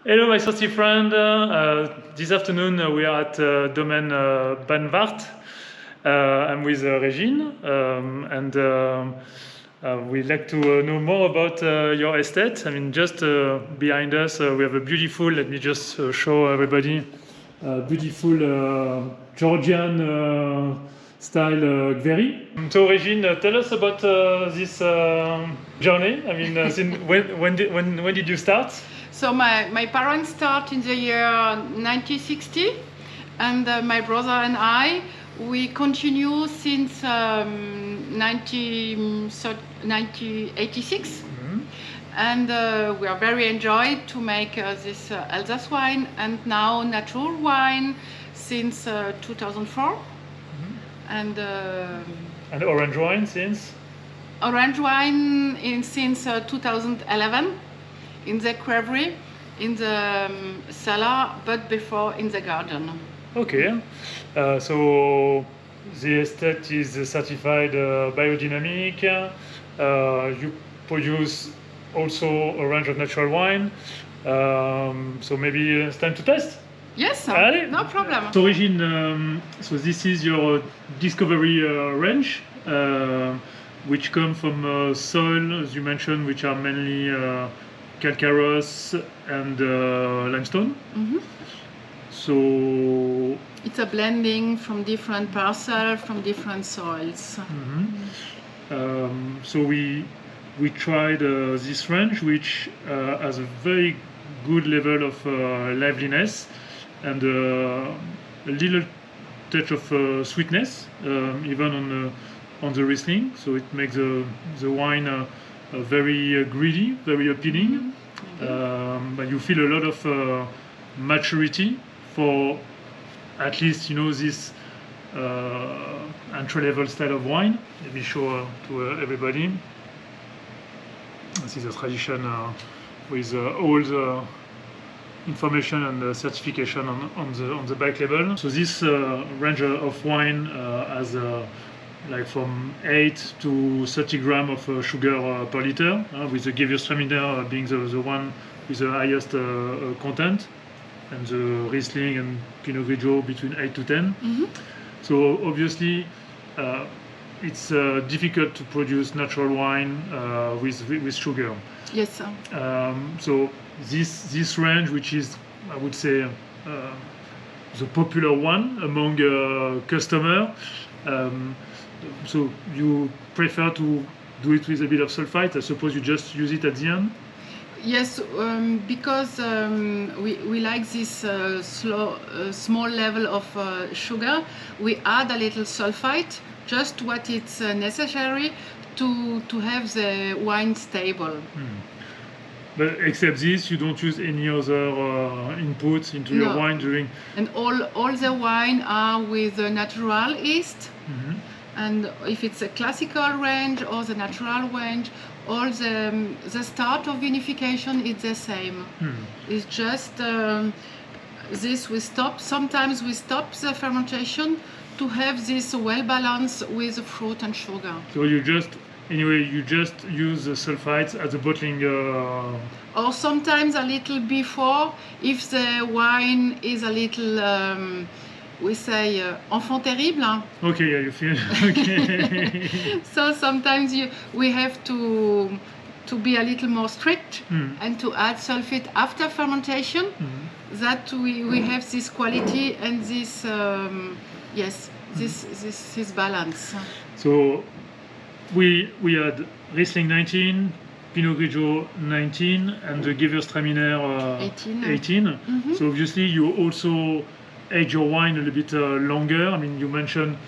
Hello, my saucy friend. This afternoon we are at Domaine Bannwarth. I'm with Regine, and we'd like to know more about your estate. I mean, just behind us we have a beautiful, let me just show everybody, beautiful Georgian style Qvevri. So Regine, tell us about this journey. I mean, when did you start? So my parents start in the year 1960, and my brother and I, we continue since 1986, and we are very enjoyed to make this Alsace wine and now natural wine since 2004, and orange wine since? Orange wine since 2011. In the Qvevri, in the cellar, but before in the garden. Okay, so the estate is certified biodynamic. You produce also a range of natural wine. So maybe it's time to test. Yes, Allez. No problem. So Regine, so this is your discovery range, which come from soil, as you mentioned, which are mainly calcareous and limestone. So it's a blending from different parcels, from different soils. So we tried this range, which has a very good level of liveliness and a little touch of sweetness, even on the Riesling. So it makes the wine very greedy, very appealing. But you feel a lot of maturity for at least this entry-level style of wine. Let me show to everybody. This is a tradition with all the information and certification on the back label. So this range of wine has like from 8 to 30 grams of sugar per liter, with the Gewurztraminer being the one with the highest content, and the Riesling and Pinot Grigio between 8 to 10. So obviously it's difficult to produce natural wine with sugar. Yes, sir. So this range, which is, I would say, the popular one among customers, so you prefer to do it with a bit of sulfite? I suppose you just use it at the end? Yes, because we like this small level of sugar. We add a little sulfite, just what it's necessary to have the wine stable. But except this, you don't use any other inputs into your wine during... And all the wine are with the natural yeast. And if it's a classical range or the natural range, all the start of vinification is the same. It's just this we stop. Sometimes we stop the fermentation to have this well balanced with the fruit and sugar. So you just use the sulfites at the bottling. Or sometimes a little before, if the wine is a little. We say enfant terrible. Okay, yeah, you feel okay. So sometimes we have to be a little more strict and to add sulfate after fermentation. That we have this quality and this this balance. So we had Riesling 19, Pinot Grigio 19, and the Gewurztraminer 18. So obviously you also age your wine a little bit longer. I mean, you mentioned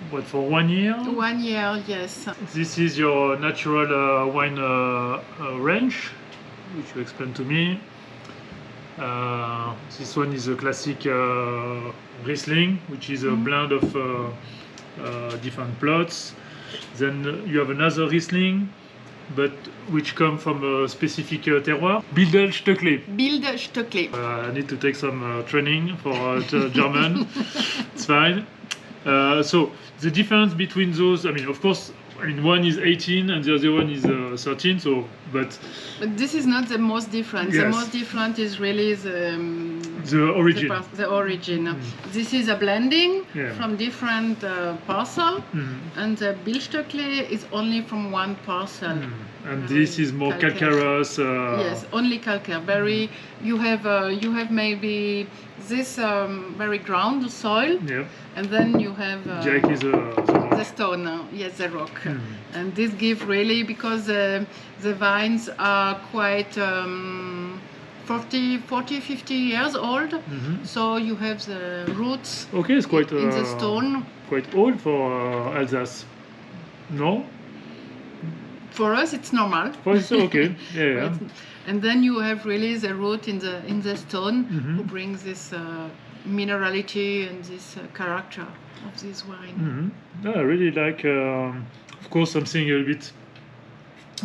what, for 1 year? 1 year, yes. This is your natural wine range, which you explained to me. This one is a classic Riesling, which is a blend of different plots. Then you have another Riesling, but which come from a specific terroir. Bild. Bild. I need to take some training for German. It's fine. So the difference between those, I mean, of course, I mean, one is 18 and the other one is 13. So, but this is not the most different. Yes. The most different is really the origin. the origin. This is a blending Yeah. from different parcel, and the Bildstöckli is only from one parcel. And this is more calcareous. Yes, only calcare. Very. You have maybe this very ground soil, Yeah. and then you have Directly the rock. the stone. Yes, the rock. And this give really, because the vines are quite 40, 50 years old. So you have the roots Okay, it's quite in the stone. quite old for Alsace. No? For us, it's normal. For it's okay. Yeah. Right. And then you have really the root in the stone who brings this minerality and this character of this wine. No, I really like, of course, something a little bit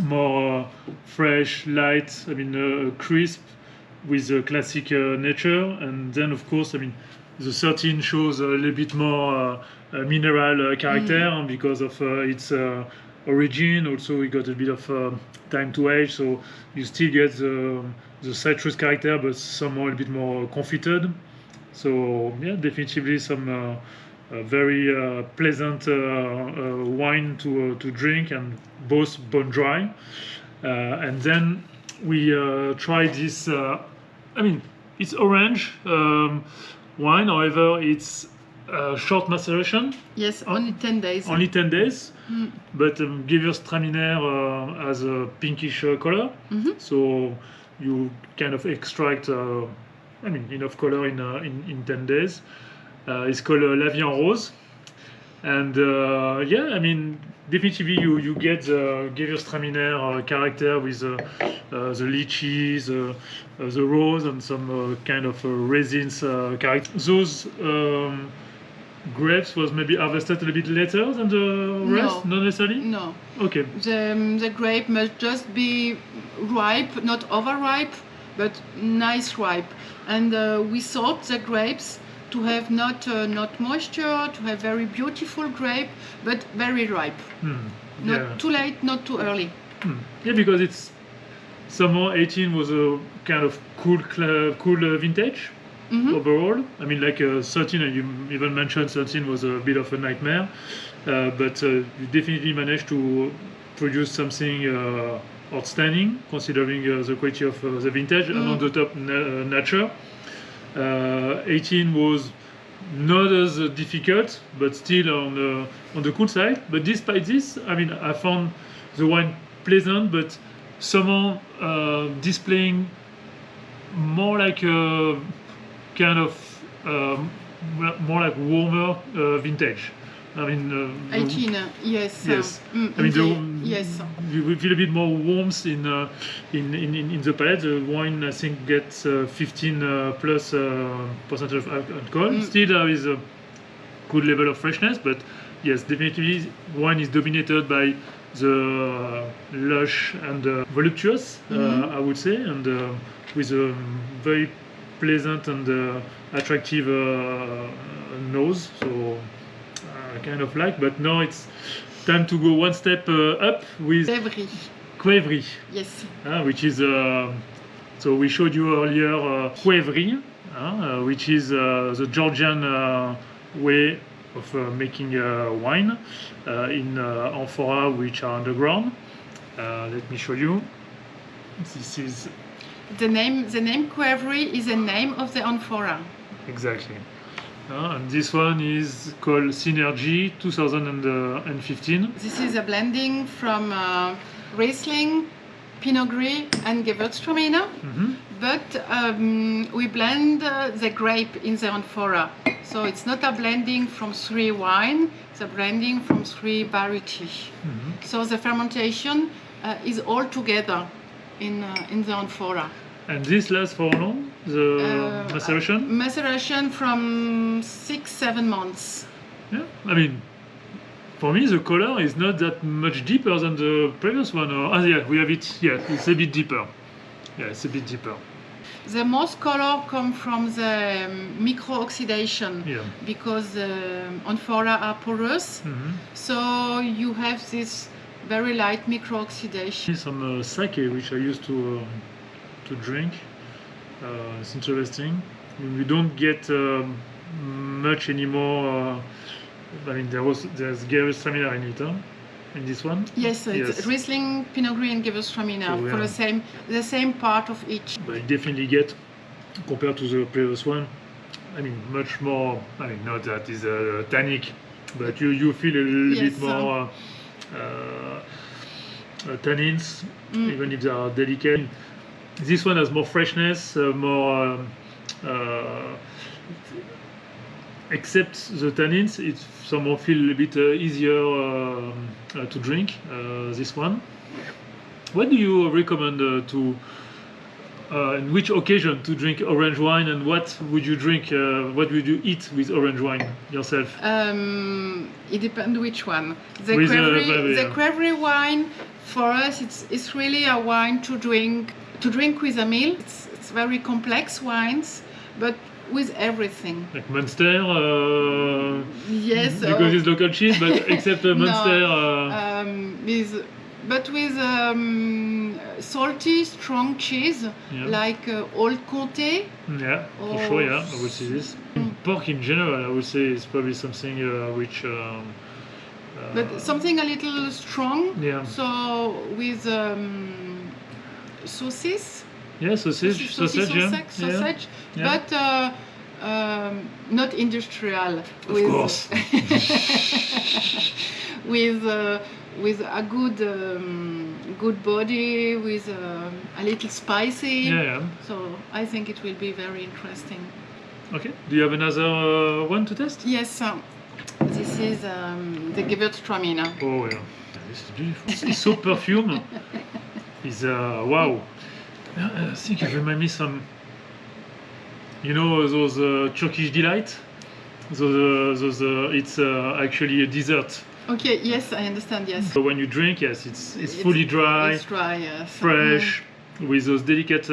more fresh, light. I mean, crisp with a classic nature, and then of course, I mean, the 13 shows a little bit more mineral character because of its origin. Also, we got a bit of time to age, so you still get the citrus character, but somehow a bit more confited. So yeah, definitely some very pleasant wine to drink, and both bone dry. And then we tried this. I mean, it's orange wine. However, it's short maceration. Yes, only 10 days. Only 10 days. But Gewurztraminer has a pinkish color. So you kind of extract, I mean, enough color in 10 days. It's called La Vie en Rose. And yeah, I mean, definitely you get the Gewurztraminer character with the lychees, the rose, and some kind of resins character. Those grapes was maybe harvested a little bit later than the rest? Not necessarily? No. Okay. The grape must just be ripe, not overripe, but nice ripe. And we thought the grapes to have not moisture, to have very beautiful grape, but very ripe. Not too late, not too early. Yeah, because it's somehow 18 was a kind of cool vintage. Overall, I mean, like 13, and you even mentioned 13 was a bit of a nightmare, but you definitely managed to produce something outstanding, considering the quality of the vintage, and on the top nature. 18 was not as difficult, but still on the cool side. But despite this, I mean, I found the wine pleasant, but somehow displaying more like a kind of more like warmer vintage. I mean, 18, yes. Yes. I mean, yes. We feel a bit more warmth in the palate. The wine, I think, gets 15 plus percent of alcohol. Still, there is a good level of freshness, but yes, definitely, wine is dominated by the lush and voluptuous, I would say, and with a very pleasant and attractive nose. So I kind of like, but now it's time to go one step up with Qvevri. Yes. Which is so we showed you earlier Qvevri, which is the Georgian way of making wine in amphora, which are underground. Let me show you. This is the name Qvevri is the name of the amphora. Exactly. And this one is called Synergie 2015. This is a blending from Riesling, Pinot Gris and Gewurztraminer, but we blend the grape in the amphora. So it's not a blending from 3 wine, it's a blending from 3 varieties. So the fermentation is all together in the amphora. And this lasts for how long, the maceration? Maceration from 6-7 months. Yeah, I mean, for me the color is not that much deeper than the previous one. Yeah, we have it. Yeah, it's a bit deeper. Yeah, it's a bit deeper. The most color come from the micro-oxidation Yeah. because amphora are porous. So you have this very light micro-oxidation. Some sake which I used to drink. It's interesting. We don't get much anymore. I mean, there's Gewurztraminer in it, huh? In this one. Yes, it's Riesling, Pinot Gris, and Gewurztraminer So, for yeah. the same part of each. But you definitely get, compared to the previous one, I mean, much more. I mean, not that is tannic, but you feel a little bit more tannins, even if they are delicate. This one has more freshness, more. Except the tannins, it somehow feel a bit easier to drink. This one. What do you recommend in which occasion to drink orange wine, and what would you drink? What would you eat with orange wine yourself? It depends which one. The Qvevri, Qvevri wine for us, it's really a wine to drink with a meal. It's very complex wines, but with everything. Like Munster? Yes. Because it's local cheese, but except Munster. With salty, strong cheese, like Old Comté. Yeah, for sure, yeah, I would say this. Pork in general, I would say, is probably something which... but something a little strong. Yeah. So with sausage. Yeah, sausage, yeah. But not industrial. Of course. with a good body, with a little spicy. Yeah. So I think it will be very interesting. Okay. Do you have another one to test? Yes. This is the Gewurztraminer. Oh yeah. This is beautiful. It's so perfumed. It's wow. I think it reminds me some. You know those Turkish delight. Those it's actually a dessert. Okay. Yes, I understand. Yes. So when you drink, yes, it's fully dry. It's dry. Yes. Fresh, with those delicate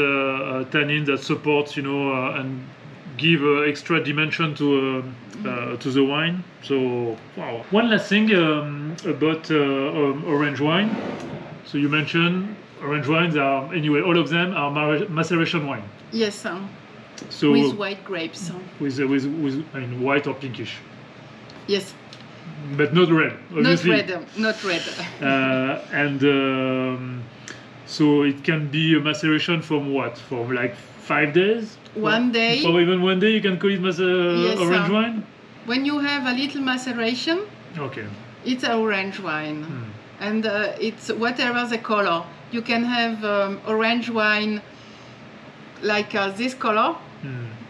tannins that support, and give extra dimension to the wine. So wow. One last thing about orange wine. So you mentioned orange wines are anyway all of them are maceration wine. Yes. So with white grapes. With I mean white or pinkish. Yes. But not red, obviously. Not red. So it can be a maceration from what? From like 5 days? One day. Or even one day you can call it orange wine? When you have a little maceration, okay, it's orange wine. And it's whatever the color. You can have orange wine like this color.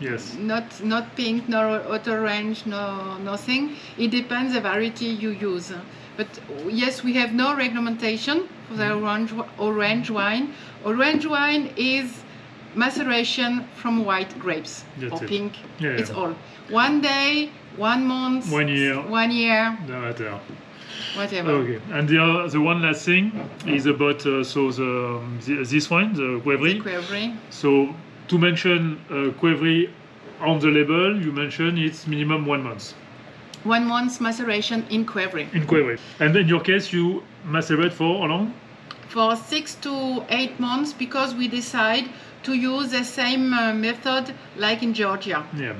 Yes. Not pink, no hot orange, no nothing. It depends the variety you use. But yes, we have no regulation for the orange wine. Orange wine is maceration from white grapes. That's or it. Pink. Yeah, it's all. 1 day, 1 month, 1 year. 1 year. No matter. Whatever. Okay. And the one last thing is about this wine, the Qvevri. Qvevri. So to mention Qvevri on the label, you mentioned it's minimum 1 month. 1 month maceration in Qvevri. In Qvevri. And in your case, you macerate for how long? For 6 to 8 months, because we decide to use the same method like in Georgia. Yeah.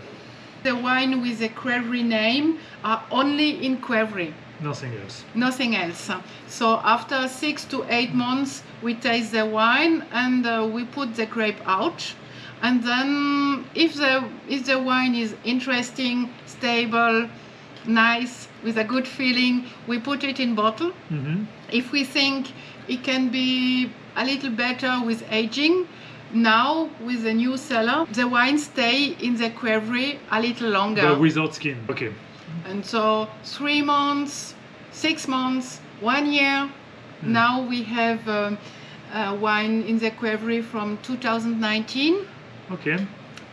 The wine with the Qvevri name are only in Qvevri. Nothing else. Nothing else. So after 6 to 8 months, we taste the wine and we put the grape out. And then if the wine is interesting, stable, nice, with a good feeling, we put it in bottle. If we think it can be a little better with aging, now with the new cellar, the wine stay in the Qvevri a little longer. But without skin. Okay. And so 3 months, 6 months, 1 year. Now we have wine in the Qvevri from 2019. Okay.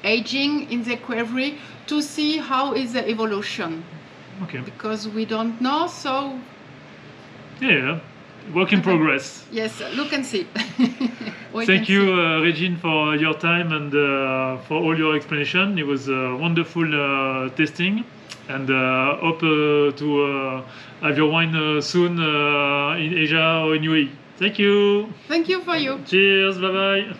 Aging in the Qvevri to see how is the evolution. Okay. Because we don't know, so... Yeah. work in progress. Yes, look and see. Thank you, Regine, for your time and for all your explanation. It was wonderful tasting, and hope to have your wine soon in Asia or in UAE. Thank you. Thank you for you. Cheers. Bye bye.